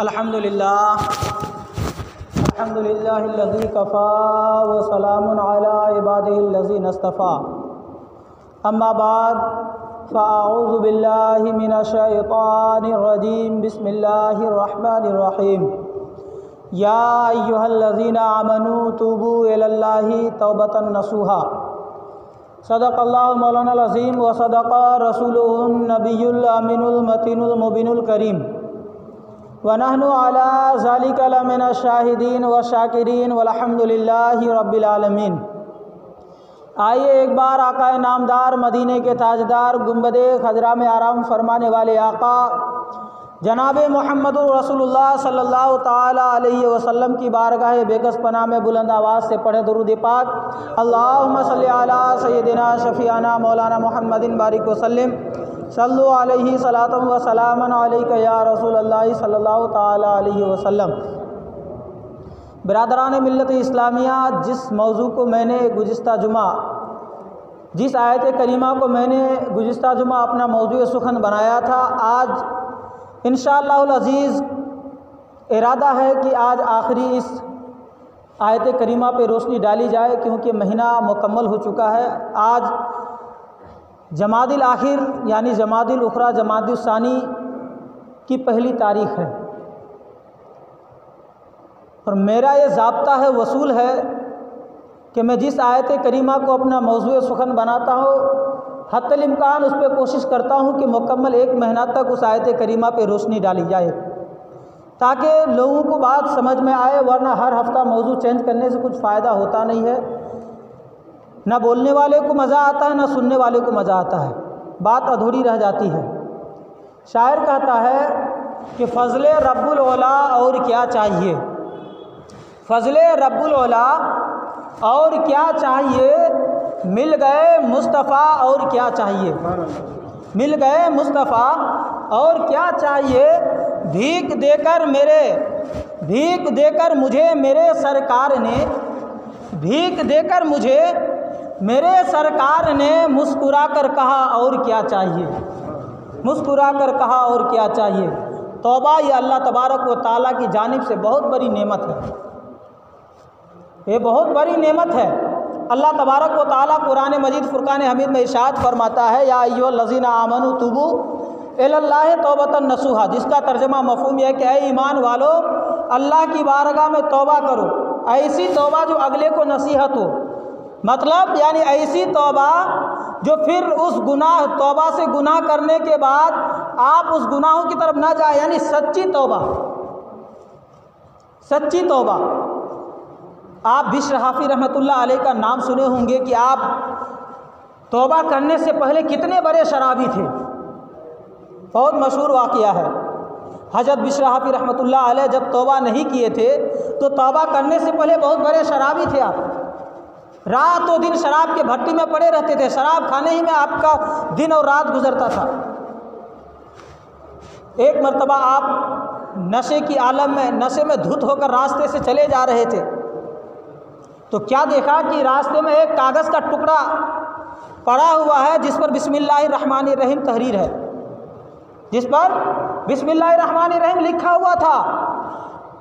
अल्हम्दुलिल्लाहिल्लज़ी Kaffa व सलामुन अला इबादिहिल्लज़ीना इस्तफ़ा। अम्मा बाद फ़अऊज़ु बिल्लाहि मिनश्शैतानिर रजीम। बिस्मिल्लाहिर्रहमानिर्रहीम। या अय्युहल्लज़ीना आमनू तूबू इलल्लाहि तौबतन नसूहा। सदक़ल्लाहु मौलाना अज़ीम व सदक़ रसूलुहुन नबियुल अमीनुल मतीनुल मुबीनुल करीम व नहनु अला ज़ालिका लमिनश शाहिदीन व शाकिरीन वल्हम्दुलिल्लाहि रब्बिल आलमीन। आइए एक बार आका नामदार मदीने के ताजदार गुंबदे खजरा में आराम फरमाने वाले आका जनाब मुहम्मदुर रसूलुल्लाह सल्लल्लाहु ताला अलैहि वसल्लम की बारगाह बेकस पनाह में बुलंद आवाज़ से पढ़े दुरूद पाक। अल्लाहुम्मा सल्ली अला सय्यदिना शफीआना मौलाना मुहम्मदिन बारिक वसल्लिम सल्लु अलैहि सलातम व सलामन अलैका या रसूलल्लाह सल्लल्लाहु ताला अलैहि वसल्लम। बिरादरान मिल्लत इस्लामिया, जिस मौजू को मैंने गुज़िस्ता जुमा, जिस आयत करीमा को मैंने गुज़िस्ता जुमा अपना मौजू सुखन बनाया था, आज इंशाअल्लाहुल अज़ीज़ इरादा है कि आज आखिरी इस आयत करीमा पे रोशनी डाली जाए, क्योंकि महीना मुकम्मल हो चुका है। आज जमादिल आखिर यानी जमादिल उखरा जमादिल सानी की पहली तारीख़ है, और मेरा ये ज़ाब्ता है, वसूल है कि मैं जिस आयत करीमा को अपना मौजू सुखन बनाता हूँ, हत्तल इम्कान उस पर कोशिश करता हूँ कि मुकम्मल एक महीना तक उस आयत करीमा पे रोशनी डाली जाए, ताकि लोगों को बात समझ में आए। वरना हर हफ्ता मौजू चेंज करने से कुछ फ़ायदा होता नहीं है, ना बोलने वाले को मज़ा आता है, ना सुनने वाले को मज़ा आता है, बात अधूरी रह जाती है। शायर कहता है कि फ़ज़ले रब्बुल औला और क्या चाहिए, फ़ज़ले रब्बुल औला और क्या चाहिए, मिल गए मुस्तफ़ा और क्या चाहिए, मिल गए मुस्तफ़ा और क्या चाहिए। भीख देकर मुझे मेरे सरकार ने, भीख देकर मुझे मेरे सरकार ने मुस्कुरा कर कहा और क्या चाहिए, मुस्कुरा कर कहा और क्या चाहिए। तौबा ये अल्लाह तबारक व ताला की जानिब से बहुत बड़ी नेमत है, ये बहुत बड़ी नेमत है। अल्लाह तबारक व ताला कुरान मजीद फ़ुरक़ान हमीद में इरशाद फरमाता है, या अय्युहल्लज़ीना आमनू तूबू इलल्लाहि तौबतन नसूहा, जिसका तर्जमा मफ़हूम यह है कि ऐ ईमान वालो अल्लाह की बारगाह में तौबा करो, ऐसी तौबा जो अगले को नसीहत हो। मतलब यानी ऐसी तौबा जो फिर उस गुनाह, तौबा से गुनाह करने के बाद आप उस गुनाहों की तरफ ना जाए, यानी सच्ची तौबा, सच्ची तौबा। आप बिश्र हाफ़ी रहमतुल्लाह अलैह का नाम सुने होंगे कि आप तौबा करने से पहले कितने बड़े शराबी थे, बहुत मशहूर वाक़या है। हज़रत बिश्र हाफ़ी रहमतुल्लाह अलैह जब तौबा नहीं किए थे तो तौबा करने से पहले बहुत बड़े शराबी थे आप, रातों दिन शराब के भट्टी में पड़े रहते थे, शराब खाने ही में आपका दिन और रात गुजरता था। एक मर्तबा आप नशे की आलम में, नशे में धुत होकर रास्ते से चले जा रहे थे, तो क्या देखा कि रास्ते में एक कागज़ का टुकड़ा पड़ा हुआ है जिस पर बिस्मिल्लाहिर्रहमानिर्रहीम तहरीर है, जिस पर बिस्मिल्लाहिर्रहमानिर्रहीम लिखा हुआ था।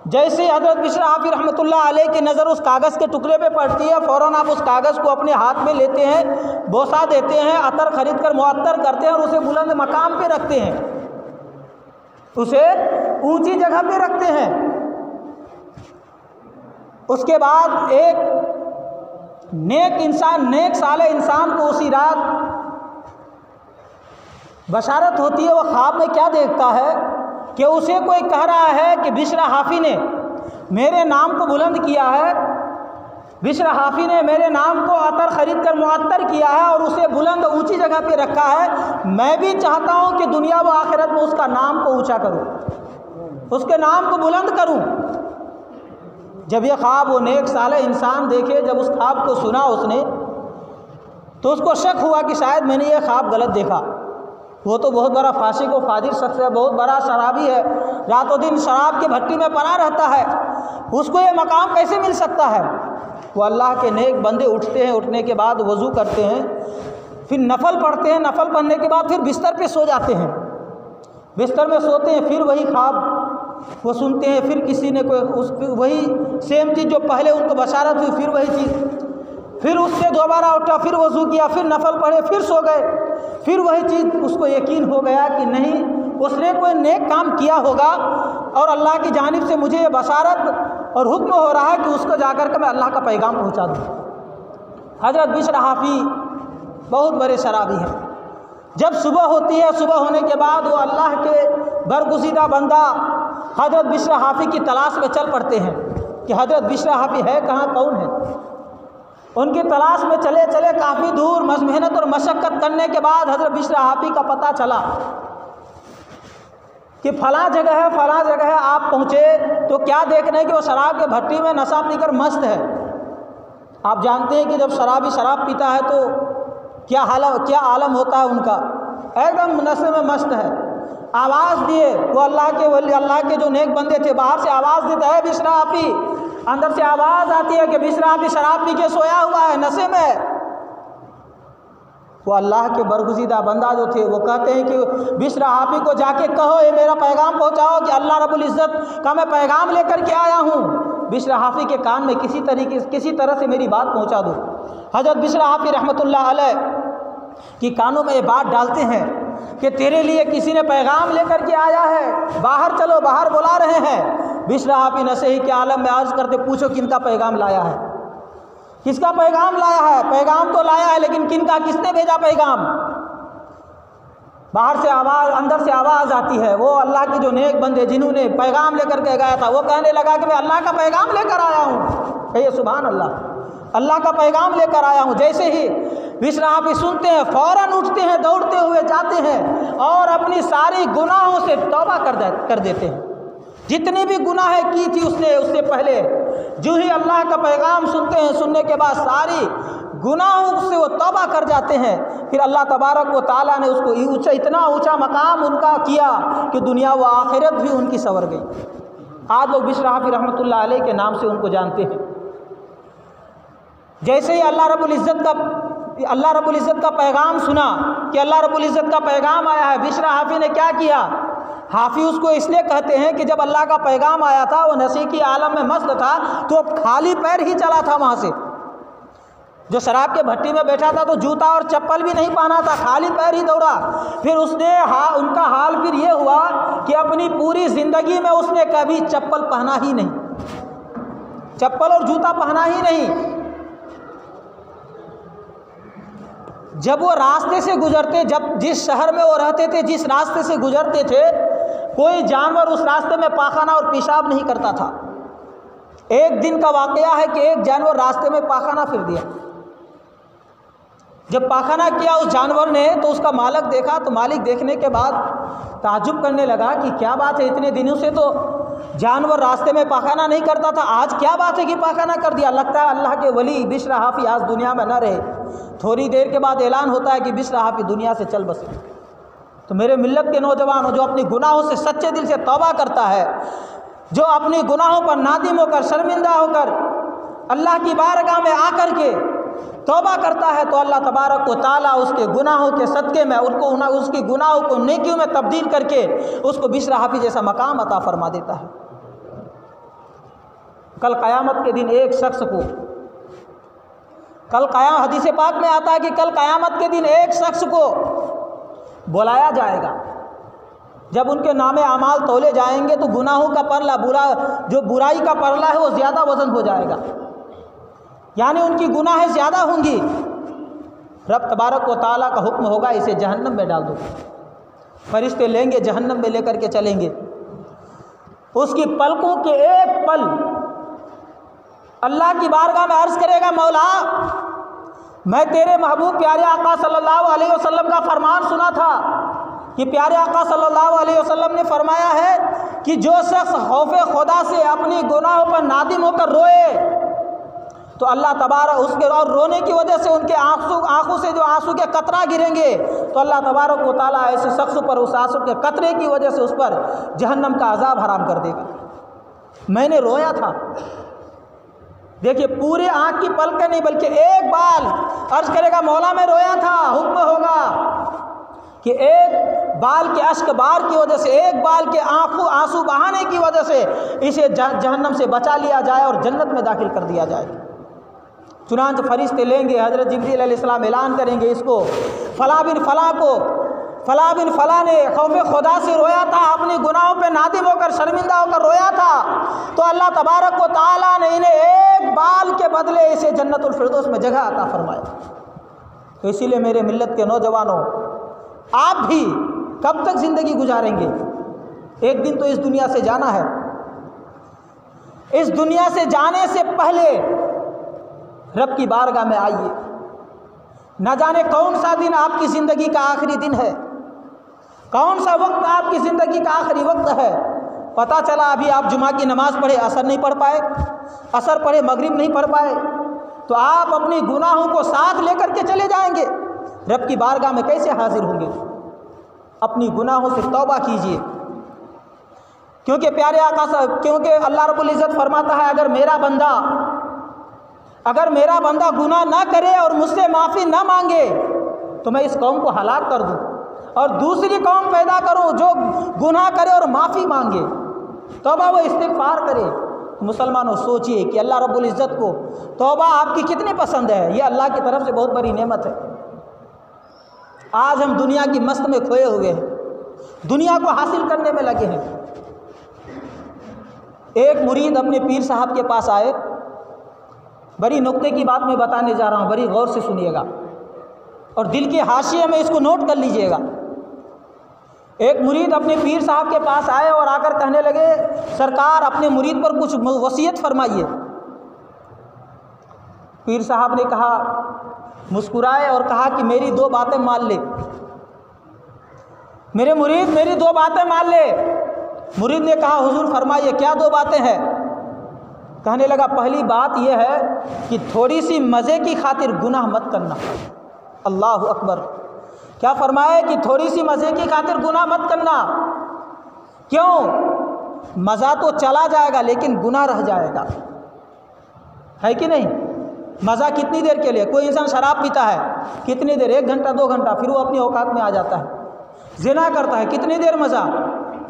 जैसे हज़रत बिश्र हाफ़ी रहमतुल्लाह अलैह की नज़र उस कागज़ के टुकड़े पे पड़ती है, फ़ौरन आप उस कागज़ को अपने हाथ में लेते हैं, बोसा देते हैं, अतर ख़रीद कर मुअत्तर करते हैं और उसे बुलंद मकाम पे रखते हैं, उसे ऊंची जगह पे रखते हैं। उसके बाद एक नेक इंसान, नेक साले इंसान को उसी रात बशारत होती है। वो ख्वाब में क्या देखता है कि उसे कोई कह रहा है कि बिश्र हाफ़ी ने मेरे नाम को बुलंद किया है, बिश्र हाफ़ी ने मेरे नाम को अतर ख़रीद कर मुअत्तर किया है और उसे बुलंद ऊंची जगह पे रखा है। मैं भी चाहता हूं कि दुनिया व आखिरत में उसका नाम को ऊंचा करूं, उसके नाम को बुलंद करूं। जब यह ख्वाब वो नेक साले इंसान देखे, जब उस ख्वाब को सुना उसने, तो उसको शक हुआ कि शायद मैंने ये ख्वाब गलत देखा। वो तो बहुत बड़ा फासिक व फाजिर शख्स है, बहुत बड़ा शराबी है, रातों दिन शराब की भट्टी में पड़ा रहता है, उसको ये मकाम कैसे मिल सकता है। वो अल्लाह के नेक बंदे उठते हैं, उठने के बाद वज़ू करते हैं, फिर नफल पढ़ते हैं, नफल पढ़ने के बाद फिर बिस्तर पे सो जाते हैं, बिस्तर में सोते हैं, फिर वही ख्वाब वो सुनते हैं, फिर किसी ने कोई वही सेम चीज़ जो पहले उनको बशारत हुई, फिर वही चीज़, फिर उससे दोबारा उठा, फिर वज़ू किया, फिर नफल पढ़े, फिर सो गए, फिर वही चीज़, उसको यकीन हो गया कि नहीं उसने कोई नेक काम किया होगा और अल्लाह की जानिब से मुझे ये बशारत और हुक्म हो रहा है कि उसको जाकर के मैं अल्लाह का पैगाम पहुँचा दूँ। हज़रत बिश्र हाफ़ी बहुत बड़े शराबी हैं। जब सुबह होती है, सुबह होने के बाद वो अल्लाह के बरगुज़ीदा बंदा हज़रत बिश्र हाफ़ी की तलाश में चल पड़ते हैं कि हज़रत बिश्र हाफ़ी है कहाँ, कौन है। उनकी तलाश में चले चले काफ़ी दूर मेहनत और मशक्क़त करने के बाद हज़रत बिश्र हाफ़ी का पता चला कि फ़लाँ जगह है, फ़लाँ जगह है। आप पहुँचे तो क्या देखने कि वो शराब के भट्टी में नशा पीकर मस्त है। आप जानते हैं कि जब शराबी शराब पीता है तो क्या आलम होता है उनका, एकदम नशे में मस्त है। आवाज़ दिए, वो अल्लाह के वली, अल्लाह के जो नेक बंदे थे, बाहर से आवाज़ देता है बिश्र हाफ़ी, अंदर से आवाज़ आती है कि बिश्र हाफ़ी शराब पी के सोया हुआ है, नशे में। वो अल्लाह के बरगुज़ीदा बंदा जो थे वो कहते हैं कि बिश्र हाफ़ी को जाके कहो ये मेरा पैगाम पहुँचाओ कि अल्लाह रब्बुल इज़्ज़त का मैं पैगाम लेकर के आया हूँ। बिश्र हाफ़ी के कान में किसी तरह से मेरी बात पहुँचा दो। हज़रत बिश्र हाफ़ी रहमतुल्लाह अलैह कि कानों में ये बात डालते हैं कि तेरे लिए किसी ने पैगाम लेकर के आया है, बाहर चलो, बाहर बुला रहे हैं। बिश्र हाफ़ी नशे ही के आलम में अर्ज़ करते, पूछो किनका पैगाम लाया है, किसका पैगाम लाया है। पैगाम तो लाया है लेकिन किनका, किसने भेजा पैगाम। बाहर से आवाज़, अंदर से आवाज़ आती है। वो अल्लाह के जो नेक बंदे जिन्होंने पैगाम लेकर के गया था वो कहने लगा कि मैं अल्लाह का पैगाम लेकर आया हूँ। कहिए सुभान अल्लाह, अल्लाह का पैगाम लेकर आया हूँ। जैसे ही बिश्र हाफ़ी सुनते हैं फ़ौरन उठते हैं, दौड़ते हुए जाते हैं और अपनी सारी गुनाहों से तौबा कर देते हैं। जितनी भी गुनाह की थी उससे पहले, जो ही अल्लाह का पैगाम सुनते हैं, सुनने के बाद सारी गुनाहों से वो तौबा कर जाते हैं। फिर अल्लाह तबारक व तआला ने उसको इतना ऊंचा मकाम उनका किया कि दुनिया व आखिरत भी उनकी संवर गई। आज लोग बिश्र हाफ़ी रहमतुल्लाह अलैह के नाम से उनको जानते हैं। जैसे ही अल्लाह रब्बुल इज़्ज़त का पैगाम सुना कि अल्लाह रब्बुल इज़्ज़त का पैगाम आया है, बिश्र हाफ़ी ने क्या किया। हाफ़ी उसको इसलिए कहते हैं कि जब अल्लाह का पैगाम आया था वो नशे की आलम में मस्त था तो अब खाली पैर ही चला था। वहाँ से जो शराब के भट्टी में बैठा था तो जूता और चप्पल भी नहीं पहना था, खाली पैर ही दौड़ा। फिर उसने उनका हाल फिर ये हुआ कि अपनी पूरी ज़िंदगी में उसने कभी चप्पल पहना ही नहीं, चप्पल और जूता पहना ही नहीं। जब वो रास्ते से गुजरते, जब जिस शहर में वो रहते थे, जिस रास्ते से गुजरते थे, कोई जानवर उस रास्ते में पाखाना और पेशाब नहीं करता था। एक दिन का वाकया है कि एक जानवर रास्ते में पाखाना फिर दिया। जब पाखाना किया उस जानवर ने तो उसका मालिक देखा, तो मालिक देखने के बाद ताज्जुब करने लगा कि क्या बात है, इतने दिनों से तो जानवर रास्ते में पाखाना नहीं करता था, आज क्या बात है कि पाखाना कर दिया। लगता है अल्लाह के वली बिश्र हाफ़ी आज दुनिया में न रहे। थोड़ी देर के बाद ऐलान होता है कि बिश्र हाफ़ी दुनिया से चल बसे। तो मेरे मिल्लत के नौजवानों, जो अपनी गुनाहों से सच्चे दिल से तौबा करता है, जो अपनी गुनाहों पर नादिम होकर, शर्मिंदा होकर अल्लाह की बारगाह में आकर के तौबा करता है, तो अल्लाह तबारक व तआला उसके गुनाहों के सदक़े में उसकी गुनाहों को नेकियों में तब्दील करके उसको बिश्र हाफ़ी जैसा मकाम अता फरमा देता है। कल क़यामत के दिन एक शख्स को, हदीस पाक में आता है कि कल क़यामत के दिन एक शख्स को बुलाया जाएगा। जब उनके नामे अमाल तोले जाएंगे तो गुनाहों का परला, जो बुराई का परला है वो ज़्यादा वज़न हो जाएगा, यानी उनकी गुनाहें ज़्यादा होंगी। रब तबारक व तआला का हुक्म होगा इसे जहन्नम में डाल दो। फरिश्ते लेंगे, जहन्नम में लेकर के चलेंगे। उसकी पलकों के एक पल अल्लाह की बारगाह में अर्ज़ करेगा, मौला मैं तेरे महबूब प्यारे आका सल्लल्लाहु अलैहि वसल्लम का फरमान सुना था कि प्यारे आका सल्लल्लाहु अलैहि वसल्लम ने फरमाया है कि जो शख्स खौफ़े खुदा से अपनी गुनाहों पर नादिम होकर रोए तो अल्लाह तबारक उसके, और रोने की वजह से उनके आंखों से जो आंसू के कतरा गिरेंगे तो अल्लाह तबारक व तआला ऐसे शख्स पर उस आंसू के कतरे की वजह से उस पर जहन्नम का अज़ाब हराम कर देगा। मैंने रोया था, देखिए पूरे आँख की पलकें नहीं बल्कि एक बाल। अर्ज़ करेगा, मौला मैं रोया था। हुक्म होगा कि एक बाल के अश्क बार की वजह से, एक बाल के आंसू बहाने की वजह से इसे जहन्नम से बचा लिया जाए और जन्नत में दाखिल कर दिया जाए। चुनांच फरिश्ते लेंगे, हज़रत जिब्रील अलैहिस्सलाम ऐलान करेंगे इसको, फला बिन फला को, फला बिन फला ने खौफे खुदा से रोया था, अपने गुनाहों पे नादिम होकर शर्मिंदा होकर रोया था, तो अल्लाह तबारक व तआला ने इन्हें एक बाल के बदले इसे जन्नतुल फिरदौस में जगह अता फरमाया। तो इसीलिए मेरे मिल्लत के नौजवानों, आप भी कब तक ज़िंदगी गुजारेंगे? एक दिन तो इस दुनिया से जाना है। इस दुनिया से जाने से पहले रब की बारगाह में आइए। न जाने कौन सा दिन आपकी ज़िंदगी का आखिरी दिन है, कौन सा वक्त आपकी ज़िंदगी का आखिरी वक्त है। पता चला अभी आप जुमा की नमाज़ पढ़े, असर नहीं पढ़ पाए, असर पढ़े, मगरिब नहीं पढ़ पाए, तो आप अपने गुनाहों को साथ लेकर के चले जाएंगे। रब की बारगाह में कैसे हाजिर होंगे? अपनी गुनाहों से तौबा कीजिए, क्योंकि प्यारे आका साहब, क्योंकि अल्लाह रब्बुल इज़्ज़त फरमाता है, अगर मेरा बंदा गुनाह ना करे और मुझसे माफ़ी ना मांगे तो मैं इस कौम को हलाक कर दूँ और दूसरी कौम पैदा करूँ जो गुनाह करे और माफ़ी मांगे, तौबा व इस्तिग़फ़ार करे। मुसलमानों, सोचिए कि अल्लाह रब्बुल इज़्ज़त को तौबा आपकी कितनी पसंद है। ये अल्लाह की तरफ से बहुत बड़ी नेमत है। आज हम दुनिया की मस्त में खोए हुए हैं, दुनिया को हासिल करने में लगे हैं। एक मुरीद अपने पीर साहब के पास आए, बड़ी नुक्ते की बात मैं बताने जा रहा हूँ, बड़ी गौर से सुनिएगा और दिल के हाशिए में इसको नोट कर लीजिएगा। एक मुरीद अपने पीर साहब के पास आए और आकर कहने लगे, सरकार अपने मुरीद पर कुछ वसीयत फरमाइए। पीर साहब ने कहा, मुस्कुराए और कहा कि मेरी दो बातें मान ले, मेरे मुरीद मेरी दो बातें मान ले। मुरीद ने कहा, हुजूर फरमाइए, क्या दो बातें हैं? कहने लगा, पहली बात यह है कि थोड़ी सी मज़े की खातिर गुनाह मत करना। अल्लाह अकबर! क्या फरमाए कि थोड़ी सी मज़े की खातिर गुनाह मत करना। क्यों? मज़ा तो चला जाएगा लेकिन गुनाह रह जाएगा, है कि नहीं? मज़ा कितनी देर के लिए? कोई इंसान शराब पीता है, कितनी देर? 1 घंटा 2 घंटा, फिर वो अपनी औकात में आ जाता है। ज़िना करता है, कितनी देर मज़ा,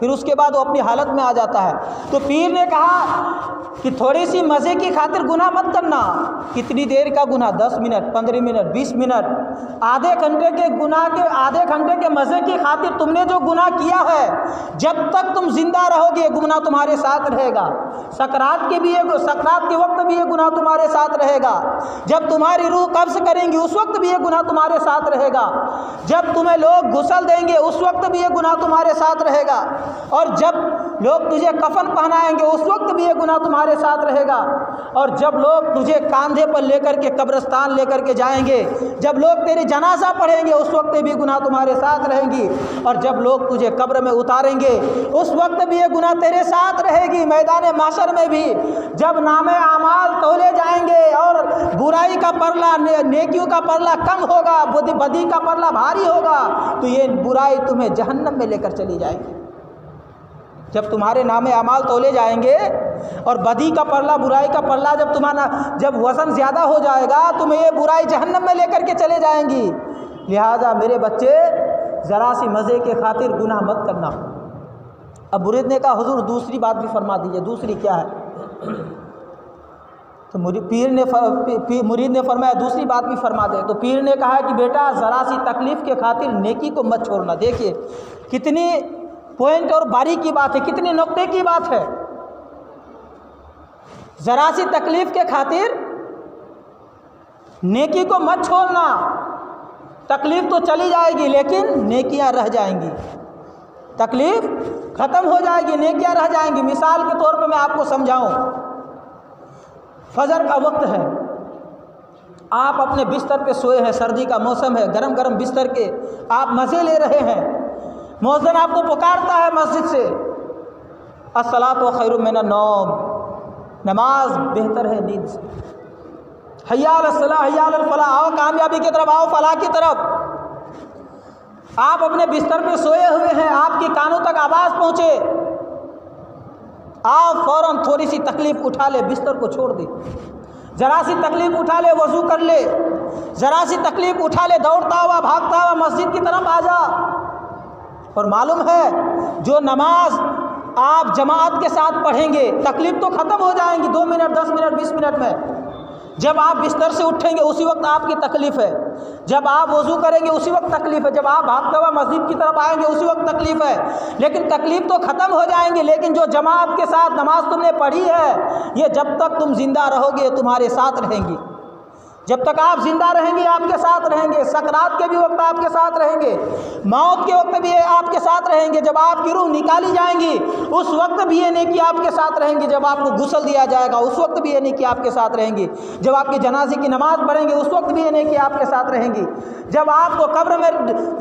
फिर उसके बाद वो अपनी हालत में आ जाता है। तो पीर ने कहा कि थोड़ी सी मज़े की खातिर गुनाह मत करना। कितनी देर का गुनाह? 10 मिनट, 15 मिनट, 20 मिनट, आधे घंटे के गुनाह के, आधे घंटे के मज़े की खातिर तुमने जो गुनाह किया है, जब तक तुम जिंदा रहोगे ये गुनाह तुम्हारे साथ रहेगा। सकरात के वक्त भी ये गुनाह तुम्हारे साथ रहेगा। जब तुम्हारी रूह कब्ज़ करेंगी उस वक्त भी ये गुनाह तुम्हारे साथ रहेगा। जब तुम्हें लोग गुस्ल देंगे उस वक्त भी ये गुनाह तुम्हारे साथ रहेगा। और जब लोग तुझे कफन पहनाएंगे उस वक्त भी ये गुनाह तुम्हारे साथ रहेगा। और जब लोग तुझे कांधे पर लेकर के कब्रिस्तान लेकर के जाएंगे, जब लोग तेरी जनाजा पढ़ेंगे उस वक्त भी गुनाह तुम्हारे साथ रहेगी। और जब लोग तुझे कब्र में उतारेंगे उस वक्त भी ये गुनाह तेरे साथ रहेगी। मैदान माशर में भी जब नामे आमाल तौले जाएंगे और बुराई का परला, नेकियों का परला कम होगा, बदी का परला भारी होगा, तो ये बुराई तुम्हें जहन्नम में लेकर चली जाएगी। जब तुम्हारे नामे अमाल तोले जाएंगे और बदी का परला, बुराई का परला जब वज़न ज़्यादा हो जाएगा, तुम्हें ये बुराई जहन्नम में लेकर के चले जाएंगी। लिहाजा मेरे बच्चे, ज़रा सी मज़े के खातिर गुनाह मत करना। अब मुरीद ने कहा, हुजूर दूसरी बात भी फरमा दीजिए। दूसरी क्या है? तो मुरीद ने फरमाया, दूसरी बात भी फरमा दे। तो पीर ने कहा कि बेटा, ज़रा सी तकलीफ़ के खातिर नेकी को मत छोड़ना। देखिए कितनी पॉइंट और बारीक की बात है, कितनी नुक्ते की बात है। ज़रा सी तकलीफ़ के खातिर नेकी को मत छोड़ना। तकलीफ़ तो चली जाएगी लेकिन नेकियां रह जाएंगी। तकलीफ़ ख़त्म हो जाएगी, नेकियां रह जाएंगी। मिसाल के तौर पे मैं आपको समझाऊं, फजर का वक्त है, आप अपने बिस्तर पे सोए हैं, सर्दी का मौसम है, गरम गरम बिस्तर के आप मज़े ले रहे हैं। मौज़िन आपको पुकारता है मस्जिद से, अस्सलातु खैरुम मिनन नौम, नमाज बेहतर है नींद से। हय्या अलस सलाह, हय्या अलल फलाह, आओ कामयाबी की तरफ, आओ फलाह की तरफ। आप अपने बिस्तर पे सोए हुए हैं, आपके कानों तक आवाज़ पहुँचे, आप फ़ौरन थोड़ी सी तकलीफ़ उठा ले, बिस्तर को छोड़ दे। ज़रा सी तकलीफ़ उठा ले, वज़ू कर ले। ज़रा सी तकलीफ़ उठा ले, दौड़ता हुआ भागता हुआ मस्जिद की तरफ आ जा। और मालूम है जो नमाज आप जमात के साथ पढ़ेंगे तकलीफ़ तो ख़त्म हो जाएंगी 2 मिनट 10 मिनट 20 मिनट में। जब आप बिस्तर से उठेंगे उसी वक्त आपकी तकलीफ़ है, जब आप वज़ू करेंगे उसी वक्त तकलीफ़ है, जब आप भागते हुए मस्जिद की तरफ आएंगे उसी वक्त तकलीफ़ है। लेकिन तकलीफ़ तो ख़त्म हो जाएंगी, लेकिन जो जमात के साथ नमाज तुमने पढ़ी है ये जब तक तुम जिंदा रहोगे तुम्हारे साथ रहेंगी। जब तक आप जिंदा रहेंगे आपके साथ रहेंगे, सकरात के भी वक्त आपके साथ रहेंगे, मौत के वक्त भी आपके साथ रहेंगे, जब आपकी रूह निकाली जाएंगी उस वक्त भी ये नेकी आपके साथ रहेंगी, जब आपको गुस्ल दिया जाएगा उस वक्त भी ये नेकी आपके साथ रहेंगी, जब आपकी जनाजे की नमाज़ पढ़ेंगे उस वक्त भी ये नेकी आपके साथ रहेंगी, जब आपको कब्र में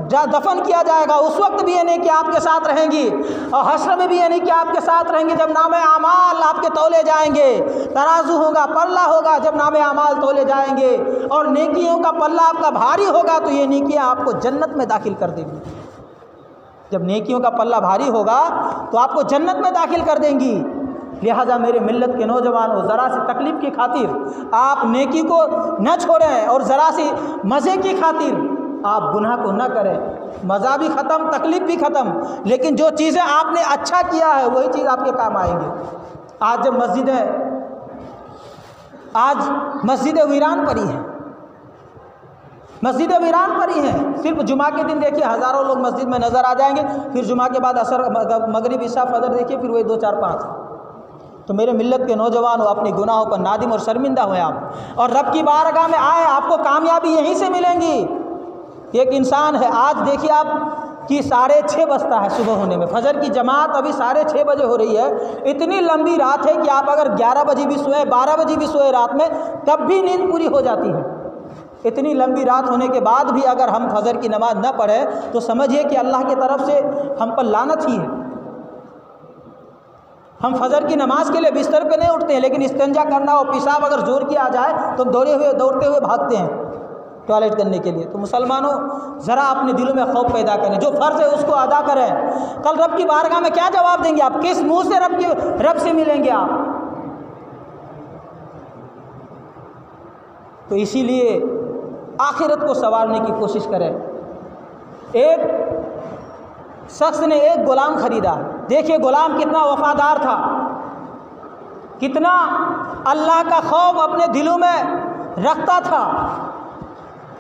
दफन किया जाएगा उस वक्त भी ये नेकी आपके साथ रहेंगी, और हश्र में भी ये नेकी आपके साथ रहेंगी। जब नामे आमाल आपके तौले जाएंगे, तराजू होगा, पल्ला होगा, जब नामे आमाल तौले जाएंगे और नेकियों का पल्ला आपका भारी होगा तो ये नेकियां आपको जन्नत में दाखिल कर देंगी। जब नेकियों का पल्ला भारी होगा तो आपको जन्नत में दाखिल कर देंगी। लिहाजा मेरे मिल्लत के नौजवानों, ज़रा सी तकलीफ़ की खातिर आप नेकी को न छोड़ें और ज़रा सी मज़े की खातिर आप गुनाह को न करें। मज़ा भी ख़त्म, तकलीफ़ भी ख़त्म, लेकिन जो चीज़ें आपने अच्छा किया है वही चीज़ आपके काम आएंगे। आज जब मस्जिदें वीरान पड़ी हैं, मस्जिदें वीरान पड़ी हैं। सिर्फ जुमा के दिन देखिए हज़ारों लोग मस्जिद में नज़र आ जाएंगे, फिर जुमा के बाद असर, मगरिब, इशा, फजर देखिए फिर वही 2 4 5। तो मेरे मिल्लत के नौजवान अपने गुनाहों पर नादिम और शर्मिंदा हुए आप, और रब की बारगाह में आए, आपको कामयाबी यहीं से मिलेंगी। एक इंसान है, आज देखिए आप कि 6:30 बजता है सुबह होने में, फजर की जमात अभी 6:30 बजे हो रही है। इतनी लंबी रात है कि आप अगर 11 बजे भी सोए, 12 बजे भी सोए रात में, तब भी नींद पूरी हो जाती है। इतनी लंबी रात होने के बाद भी अगर हम फजर की नमाज न पढ़ें तो समझिए कि अल्लाह की तरफ से हम पर लानत ही है। हम फजर की नमाज के लिए बिस्तर पे नहीं उठते हैं, लेकिन इस्तिंजा करना और पेशाब अगर जोर की आ जाए तो दौड़ते हुए भागते हैं टॉयलेट करने के लिए। तो मुसलमानों, ज़रा अपने दिलों में खौफ पैदा करें, जो फ़र्ज़ है उसको अदा करें। कल रब की बारगाह में क्या जवाब देंगे आप? किस मुंह से रब से मिलेंगे आप? तो इसीलिए आखिरत को संवारने की कोशिश करें। एक शख्स ने एक गुलाम ख़रीदा, देखिए गुलाम कितना वफ़ादार था, कितना अल्लाह का खौफ अपने दिलों में रखता था।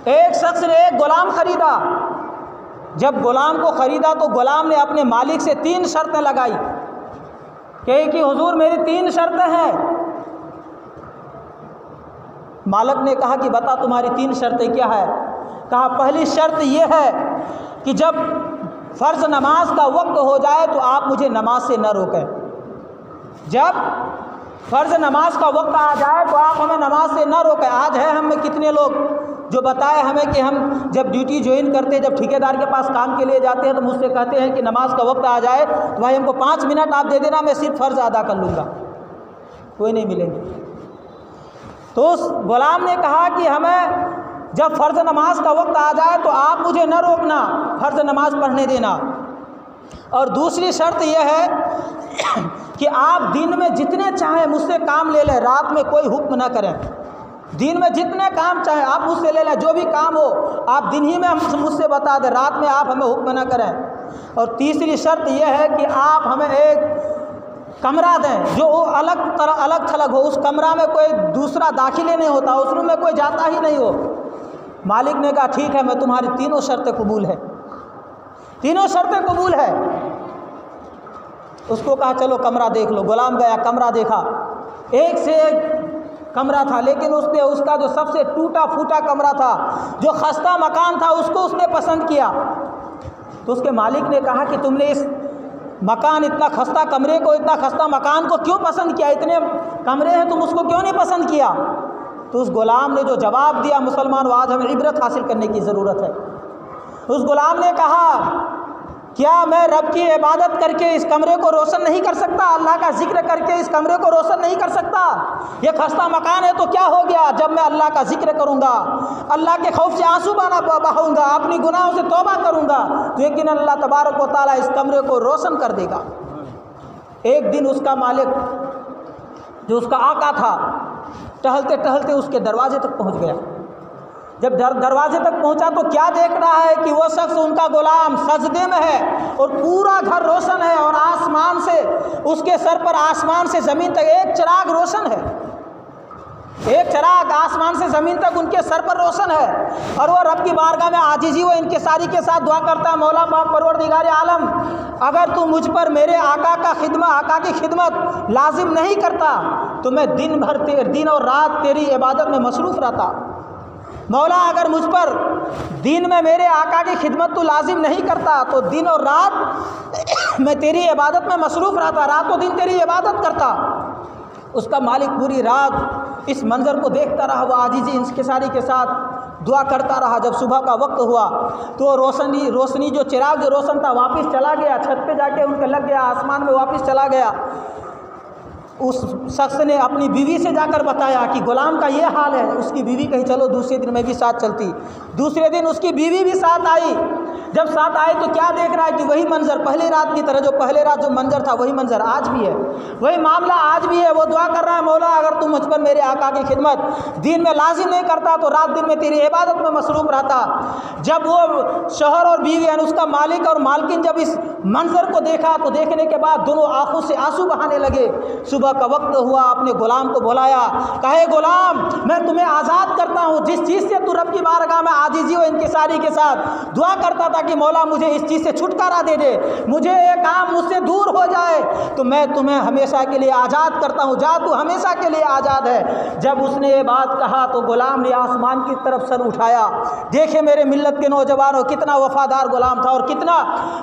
एक शख्स ने एक गुलाम ख़रीदा। जब गुलाम को ख़रीदा तो गुलाम ने अपने मालिक से 3 शर्तें लगाई कि हुजूर मेरी 3 शर्तें हैं। मालिक ने कहा कि बता तुम्हारी 3 शर्तें क्या है? कहा पहली शर्त यह है कि जब फ़र्ज़ नमाज का वक्त हो जाए तो आप मुझे नमाज से न रोकें। जब फ़र्ज़ नमाज का वक्त आ जाए तो आप हमें नमाज से न रोकें। आज है हम में कितने लोग जो बताए हमें कि हम जब ड्यूटी ज्वाइन करते हैं, जब ठेकेदार के पास काम के लिए जाते हैं तो मुझसे कहते हैं कि नमाज का वक्त आ जाए तो भाई हमको 5 मिनट आप दे देना, मैं सिर्फ फ़र्ज़ अदा कर लूँगा। कोई नहीं मिलेंगे। तो उस गुलाम ने कहा कि हमें जब फ़र्ज़ नमाज का वक्त आ जाए तो आप मुझे न रोकना, फ़र्ज़ नमाज पढ़ने देना। और दूसरी शर्त यह है कि आप दिन में जितने चाहें मुझसे काम ले लें, रात में कोई हुक्म ना करें। दिन में जितने काम चाहें आप मुझसे ले लें, जो भी काम हो आप दिन ही में मुझसे बता दें, रात में आप हमें हुक्म ना करें। और तीसरी शर्त यह है कि आप हमें एक कमरा दें जो अलग थलग हो, उस कमरा में कोई दूसरा दाखिले नहीं होता, उस रूम में कोई जाता ही नहीं हो। मालिक ने कहा ठीक है, मैं तुम्हारी 3 शर्तें कबूल है, 3 शर्तें कबूल है। उसको कहा चलो कमरा देख लो। गुलाम गया, कमरा देखा, एक से एक कमरा था, लेकिन उसका जो सबसे टूटा फूटा कमरा था, जो खस्ता मकान था, उसको उसने पसंद किया। तो उसके मालिक ने कहा कि तुमने इस मकान, इतना खस्ता कमरे को, इतना खस्ता मकान को क्यों पसंद किया? इतने कमरे हैं, तुम उसको क्यों नहीं पसंद किया? तो उस गुलाम ने जो जवाब दिया, मुसलमान आज हमें इबरत हासिल करने की ज़रूरत है। उस गुलाम ने कहा क्या मैं रब की इबादत करके इस कमरे को रोशन नहीं कर सकता? अल्लाह का जिक्र करके इस कमरे को रोशन नहीं कर सकता? ये खस्ता मकान है तो क्या हो गया? जब मैं अल्लाह का जिक्र करूँगा, अल्लाह के खौफ से आंसू बहाऊँगा, अपनी गुनाहों से तौबा करूँगा, तो यकीन अल्लाह तबारक व तआला इस कमरे को रोशन कर देगा। एक दिन उसका मालिक, जो उसका आका था, टहलते टहलते उसके दरवाजे तक पहुँच गया। जब दरवाजे तक पहुंचा तो क्या देख रहा है कि वो शख्स, उनका गुलाम सजदे में है और पूरा घर रोशन है और आसमान से, उसके सर पर आसमान से ज़मीन तक एक चिराग रोशन है, एक चिराग आसमान से ज़मीन तक उनके सर पर रोशन है। और वो रब की बारगाह में आजिज़ी व इनकिसारी के साथ दुआ करता है, मौला पाक परवरदिगार आलम, अगर तू मुझ पर मेरे आका की खिदमत लाजिम नहीं करता तो मैं दिन और रात तेरी इबादत में मसरूफ़ रहता। मौला, अगर मुझ पर दिन में मेरे आका की खिदमत तू लाजिम नहीं करता तो दिन और रात मैं तेरी इबादत में मसरूफ़ रहता, रातों दिन तेरी इबादत करता। उसका मालिक पूरी रात इस मंज़र को देखता रहा, वह आजिज़ी इंकिसारी के साथ दुआ करता रहा। जब सुबह का वक्त हुआ तो रोशनी जो चिराग जो रोशन था वापस चला गया, छत पे जाके उनके लग गया, आसमान में वापस चला गया। उस शख्स ने अपनी बीवी से जाकर बताया कि गुलाम का ये हाल है। उसकी बीवी कही चलो दूसरे दिन मैं भी साथ चलती। दूसरे दिन उसकी बीवी भी साथ आई। जब साथ आए तो क्या देख रहा है कि वही मंजर पहले रात की तरह, जो पहले रात जो मंजर था वही मंजर आज भी है, वही मामला आज भी है। वो दुआ कर रहा है, मौला अगर तू मुझ पर मेरे आका की खिदमत दिन में लाजिम नहीं करता तो रात दिन में तेरी इबादत में मसरूफ़ रहता। जब वो शौहर और बीवी यानी उसका मालिक और मालकिन जब इस मंजर को देखा तो देखने के बाद दोनों आंखों से आंसू बहाने लगे। सुबह का वक्त हुआ, अपने गुलाम को बुलाया, कहे गुलाम मैं तुम्हें आज़ाद करता हूँ, जिस चीज़ से तू रब की बारगाह में आजिज़ी और इंकिसारी के साथ दुआ करता था कि मौला मुझे इस चीज़ से छुटकारा दे दे, मुझे ये काम मुझसे दूर हो जाए, तो मैं तुम्हें हमेशा के लिए आज़ाद करता हूँ, जा तू हमेशा के लिए आज़ाद है। जब उसने ये बात कहा तो गुलाम ने आसमान की तरफ सर उठाया। देखे मेरे मिल्लत के नौजवानों, कितना वफादार गुलाम था और कितना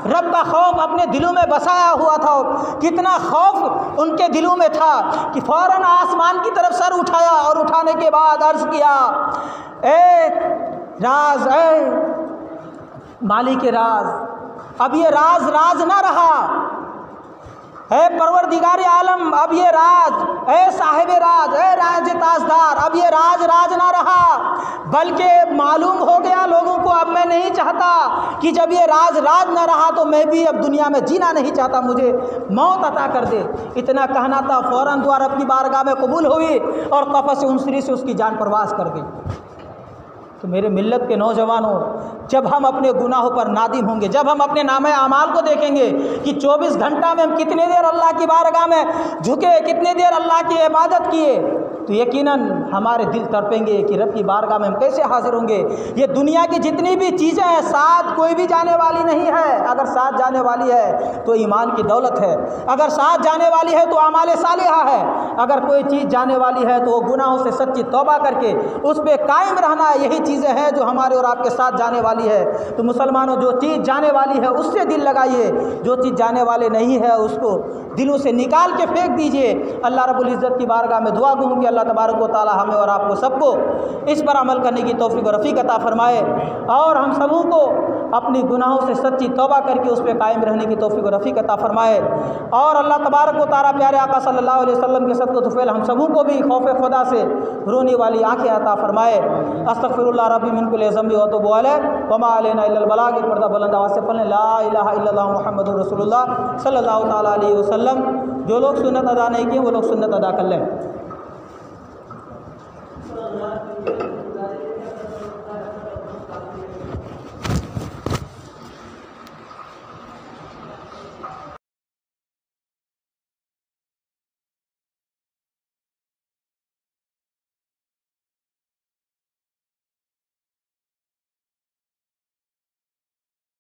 रब का खौफ अपने दिलों में बसाया हुआ था, कितना खौफ उनके दिलों में था कि फ़ौरन आसमान की तरफ सर उठाया और उठाने के बाद अर्ज़ किया, ए राज, ए मालिक राज, अब ये राज ना रहा, है परवरदिगार आलम, अब ये राज, ए साहिब राज, ए राज ताजदार, अब ये राज ना रहा, बल्कि मालूम हो गया लोगों को, अब मैं नहीं चाहता कि जब ये राज ना रहा तो मैं भी अब दुनिया में जीना नहीं चाहता, मुझे मौत अता कर दे। इतना कहना था, फ़ौरन दुआ रब की बारगाह में कबूल हुई और कफ़स उनसरी से उसकी जान परवास कर गई। तो मेरे मिल्लत के नौजवानों, जब हम अपने गुनाहों पर नादिम होंगे, जब हम अपने नामे आमाल को देखेंगे कि 24 घंटा में हम कितने देर अल्लाह की बारगाह में झुके, कितने देर अल्लाह की इबादत किए, तो यकीनन हमारे दिल तड़पेंगे कि रब की बारगाह में हम कैसे हाजिर होंगे। ये दुनिया की जितनी भी चीज़ें हैं साथ कोई भी जाने वाली नहीं है। अगर साथ जाने वाली है तो ईमान की दौलत है, अगर साथ जाने वाली है तो आमाल सालिहा है, अगर कोई चीज़ जाने वाली है तो वो गुनाहों से सच्ची तौबा करके उस पर कायम रहना, यही चीज़ें हैं जो हमारे और आपके साथ जाने वाली है। तो मुसलमानों, जो चीज़ जाने वाली है उससे दिल लगाइए, जो चीज़ जाने वाले नहीं है उसको दिलों से निकाल के फेंक दीजिए। अल्लाह रब्बुल इज़्ज़त की बारगाह में दुआ दूँ कि अल्लाह तबारक व तआला हमें और आपको सबको इस पर अमल करने की तौफीक और रफ़ीक अता फ़रमाए और हम सबों को अपनी गुनाहों से सच्ची तौबा करके उस पर कायम रहने की तौफीक और रफ़ीक अता फ़रमाए और अल्लाह तबारक व तआला प्यारे आका सल्लल्लाहु अलैहि वसल्लम के सदक़े तुफ़ैल हम सबों को भी खौफ़ खुदा से रोने वाली आँखें अता फ़रमाए। अस्तग़फ़िरुल्लाह रब्बी मिन कुल्लि ज़ंबि व अतूबु अलैहि व मा अलैना इल्लल बलाग। एक मरतबा बुलंद आवाज़ से पढ़ें ला इलाहा इल्लल्लाह मुहम्मदुर रसूलुल्लाह सल्लल्लाहु तआला अलैहि वसल्लम। जो लोग सुन्नत अदा नहीं किए वो लोग सुन्नत अदा कर लें।